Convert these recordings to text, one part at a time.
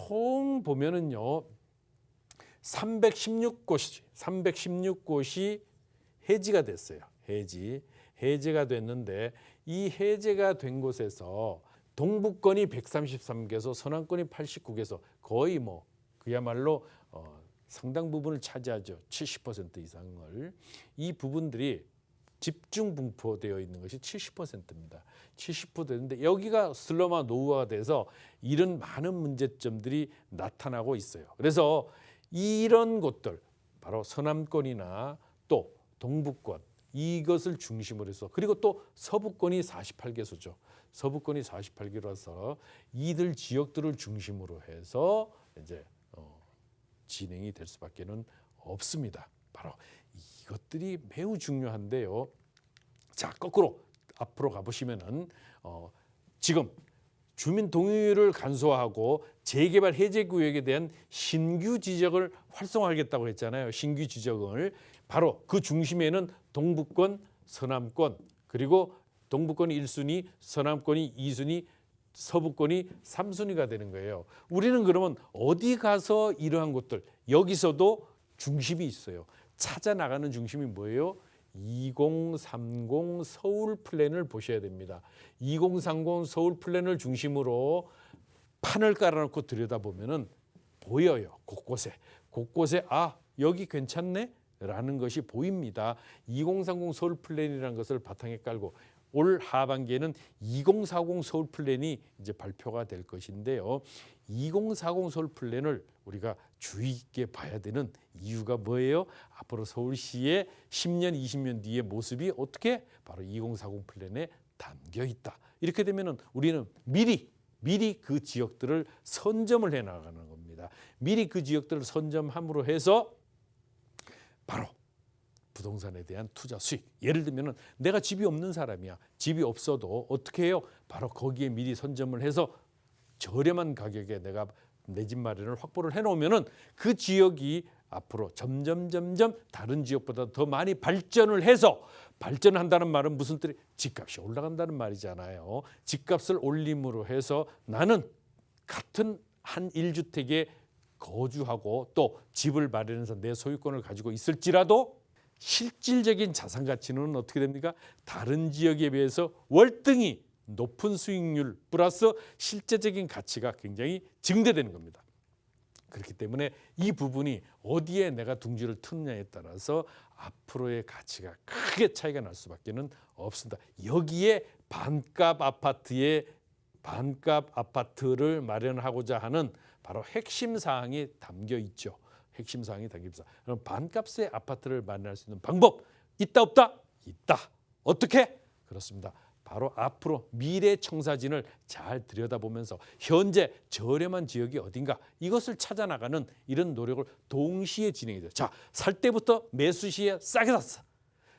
총 보면은요 316곳이 해지가 됐어요. 해제가 됐는데 이 해제가 된 곳에서 동북권이 133개소, 서남권이 89개소, 거의 뭐 그야말로 상당 부분을 차지하죠. 70% 이상을. 이 부분들이 집중 분포되어 있는 것이 70%입니다. 70%인데 여기가 슬럼화 노후화가 돼서 이런 많은 문제점들이 나타나고 있어요. 그래서 이런 곳들, 바로 서남권이나 또 동북권, 이것을 중심으로 해서, 그리고 또 서부권이 48개소죠. 서부권이 48개라서 이들 지역들을 중심으로 해서 이제 진행이 될 수밖에는 없습니다. 바로 이것들이 매우 중요한데요. 자, 거꾸로 앞으로 가보시면은 지금 주민 동의를 간소화하고 재개발 해제 구역에 대한 신규 지적을 활성화하겠다고 했잖아요. 신규 지적을 바로 그 중심에는 동북권, 서남권, 그리고 동북권이 1순위, 서남권이 2순위, 서부권이 3순위가 되는 거예요. 우리는 그러면 어디 가서 이러한 곳들, 여기서도 중심이 있어요. 찾아 나가는 중심이 뭐예요? 2030 서울 플랜을 보셔야 됩니다. 2030 서울 플랜을 중심으로 판을 깔아놓고 들여다보면은 보여요. 곳곳에 아, 여기 괜찮네? 라는 것이 보입니다. 2030 서울 플랜이라는 것을 바탕에 깔고 올 하반기에는 2040 서울 플랜이 이제 발표가 될 것인데요. 2040 서울 플랜을 우리가 주의 있게 봐야 되는 이유가 뭐예요? 앞으로 서울시의 10년, 20년 뒤의 모습이 어떻게 바로 2040 플랜에 담겨 있다. 이렇게 되면은 우리는 미리 그 지역들을 선점을 해 나가는 겁니다. 미리 그 지역들을 선점함으로 해서 바로 부동산에 대한 투자 수익. 예를 들면 내가 집이 없는 사람이야. 집이 없어도 어떻게 해요? 바로 거기에 미리 선점을 해서 저렴한 가격에 내가 내 집 마련을 확보를 해놓으면은 그 지역이 앞으로 점점 다른 지역보다 더 많이 발전을 해서, 발전한다는 말은 무슨 뜻이? 집값이 올라간다는 말이잖아요. 집값을 올림으로 해서 나는 같은 한 1주택에 거주하고 또 집을 마련해서 내 소유권을 가지고 있을지라도 실질적인 자산 가치는 어떻게 됩니까? 다른 지역에 비해서 월등히 높은 수익률 플러스 실제적인 가치가 굉장히 증대되는 겁니다. 그렇기 때문에 이 부분이 어디에 내가 둥지를 트느냐에 따라서 앞으로의 가치가 크게 차이가 날 수밖에는 없습니다. 여기에 반값 아파트를 마련하고자 하는 바로 핵심 사항이 담겨 있죠. 핵심 사항이 담겨 있습니다. 그럼 반값의 아파트를 마련할 수 있는 방법 있다 없다? 있다. 어떻게? 그렇습니다. 바로 앞으로 미래 청사진을 잘 들여다보면서 현재 저렴한 지역이 어딘가 이것을 찾아 나가는 이런 노력을 동시에 진행해야 돼요. 자, 살 때부터 매수 시에 싸게 샀어.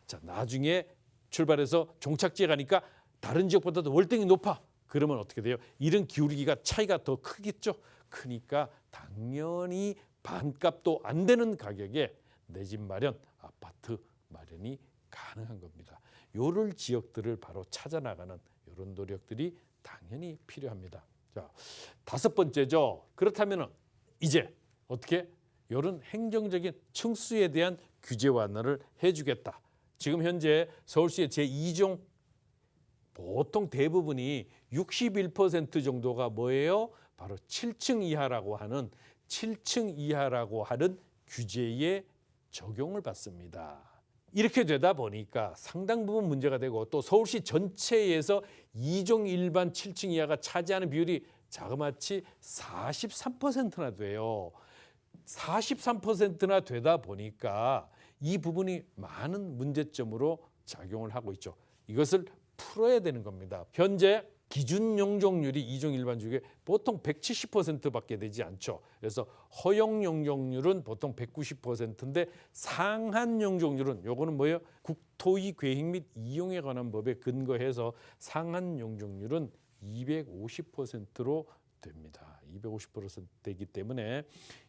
자, 나중에 출발해서 종착지에 가니까 다른 지역보다도 월등히 높아. 그러면 어떻게 돼요? 이런 기울기가 차이가 더 크겠죠. 크니까 당연히 반값도 안 되는 가격에 내 집 마련, 아파트 마련이 가능한 겁니다. 요럴 지역들을 바로 찾아 나가는 이런 노력들이 당연히 필요합니다. 자, 다섯 번째죠. 그렇다면 이제 어떻게 이런 행정적인 층수에 대한 규제 완화를 해주겠다. 지금 현재 서울시의 제2종 보통 대부분이 61% 정도가 뭐예요? 바로 7층 이하라고 하는 규제에 적용을 받습니다. 이렇게 되다 보니까 상당 부분 문제가 되고 또 서울시 전체에서 2종 일반 7층 이하가 차지하는 비율이 자그마치 43%나 돼요. 43%나 되다 보니까 이 부분이 많은 문제점으로 작용을 하고 있죠. 이것을 풀어야 되는 겁니다. 현재 기준 용적률이 2종 일반 주택에 보통 170%밖에 되지 않죠. 그래서 허용 용적률은 보통 190%인데 상한 용적률은 요거는 뭐예요? 국토의 계획 및 이용에 관한 법에 근거해서 상한 용적률은 250%로 됩니다. 250% 되기 때문에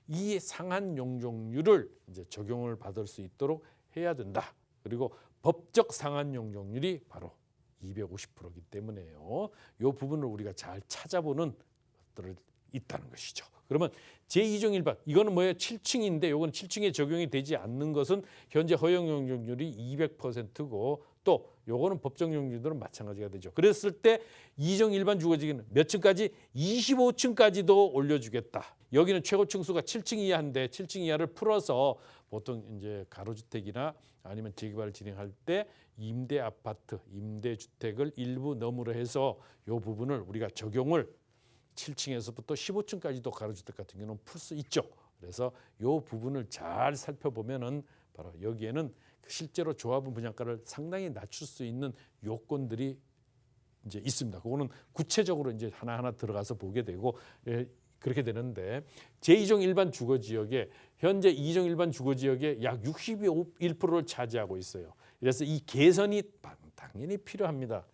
이 상한 용적률을 이제 적용을 받을 수 있도록 해야 된다. 그리고 법적 상한 용적률이 바로 250%이기 때문에요. 이 부분을 우리가 잘 찾아보는 것들이 있다는 것이죠. 그러면 제2종 일반 이거는 뭐예요? 7층인데 이건 7층에 적용이 되지 않는 것은 현재 허용 용적률이 200%고 또 요거는 법정 용적률은 마찬가지가 되죠. 그랬을 때 2종 일반 주거지기는 몇 층까지? 25층까지도 올려주겠다. 여기는 최고 층수가 7층 이하인데 7층 이하를 풀어서 보통 이제 가로주택이나 아니면 재개발을 진행할 때 임대 아파트, 임대 주택을 일부 너머로 해서 요 부분을 우리가 적용을 7층에서부터 15층까지도 가로주택 같은 경우는 풀 수 있죠. 그래서 요 부분을 잘 살펴보면은 바로 여기에는 실제로 조합원 분양가를 상당히 낮출 수 있는 요건들이 이제 있습니다. 그거는 구체적으로 이제 하나하나 들어가서 보게 되고 그렇게 되는데 제2종 일반 주거 지역에 현재 2종 일반 주거 지역의 약 61%를 차지하고 있어요. 그래서 이 개선이 당연히 필요합니다.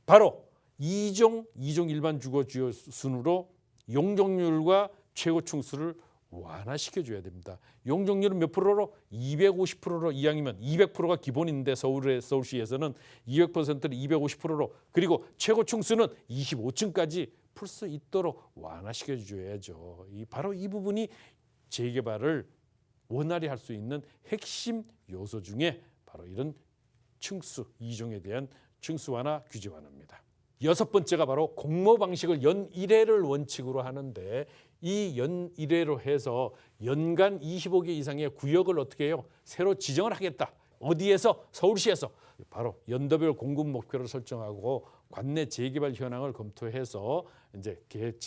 바로 2종 일반 주거 지역 순으로 용적률과 최고 층수를 완화시켜줘야 됩니다. 용적률은 몇 프로로? 250%로 이왕이면 200%가 기본인데 서울시에서는 200%를 250%로 그리고 최고 층수는 25층까지 풀 수 있도록 완화시켜줘야죠. 바로 이 부분이 재개발을 원활히 할 수 있는 핵심 요소 중에 바로 이런 층수, 2종에 대한 층수 완화, 규제 완화입니다. 여섯 번째가 바로 공모 방식을 연 1회를 원칙으로 하는데 이 연 1회로 해서 연간 25개 이상의 구역을 어떻게 해요? 새로 지정을 하겠다. 어디에서? 서울시에서. 바로 연도별 공급 목표를 설정하고 관내 재개발 현황을 검토해서 이제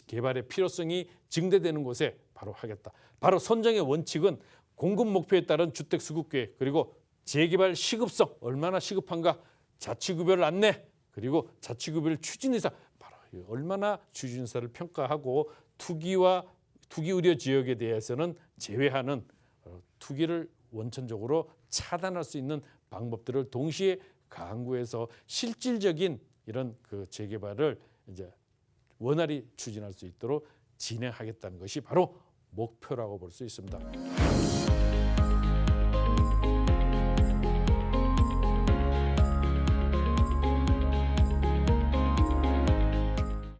개발의 필요성이 증대되는 곳에 바로 하겠다. 바로 선정의 원칙은 공급 목표에 따른 주택 수급 계획 그리고 재개발 시급성 얼마나 시급한가 자치구별 안내 그리고 자치구별 추진의사 바로 얼마나 추진의사를 평가하고 투기 우려 지역에 대해서는 제외하는 투기를 원천적으로 차단할 수 있는 방법들을 동시에 강구해서 실질적인 이런 그 재개발을 이제 원활히 추진할 수 있도록 진행하겠다는 것이 바로 목표라고 볼 수 있습니다.